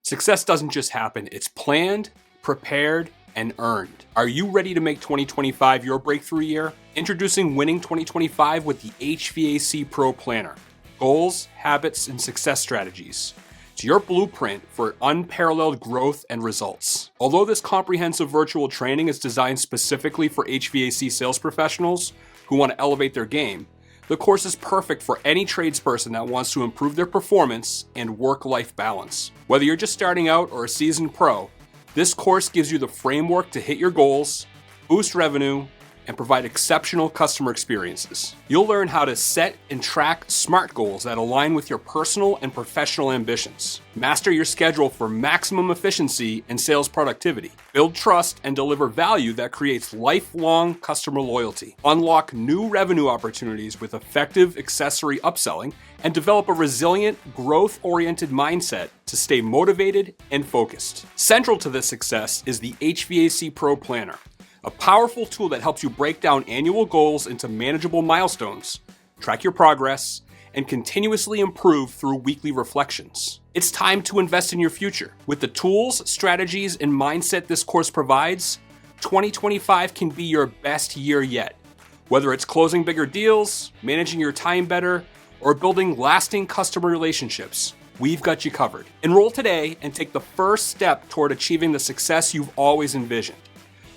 Success doesn't just happen, it's planned, prepared, and earned. Are you ready to make 2025 your breakthrough year? Introducing Winning 2025 with the HVAC Pro Planner. Goals, habits, and success strategies. It's your blueprint for unparalleled growth and results. Although this comprehensive virtual training is designed specifically for HVAC sales professionals who want to elevate their game, the course is perfect for any tradesperson that wants to improve their performance and work-life balance. Whether you're just starting out or a seasoned pro, this course gives you the framework to hit your goals, boost revenue, and provide exceptional customer experiences. You'll learn how to set and track SMART goals that align with your personal and professional ambitions. Master your schedule for maximum efficiency and sales productivity. Build trust and deliver value that creates lifelong customer loyalty. Unlock new revenue opportunities with effective accessory upselling and develop a resilient, growth-oriented mindset to stay motivated and focused. Central to this success is the HVAC Pro Planner, a powerful tool that helps you break down annual goals into manageable milestones, track your progress, and continuously improve through weekly reflections. It's time to invest in your future. With the tools, strategies, and mindset this course provides, 2025 can be your best year yet. Whether it's closing bigger deals, managing your time better, or building lasting customer relationships, we've got you covered. Enroll today and take the first step toward achieving the success you've always envisioned.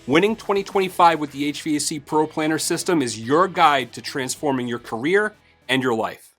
Winning 2025 with the HVAC Pro Planner System is your guide to transforming your career and your life.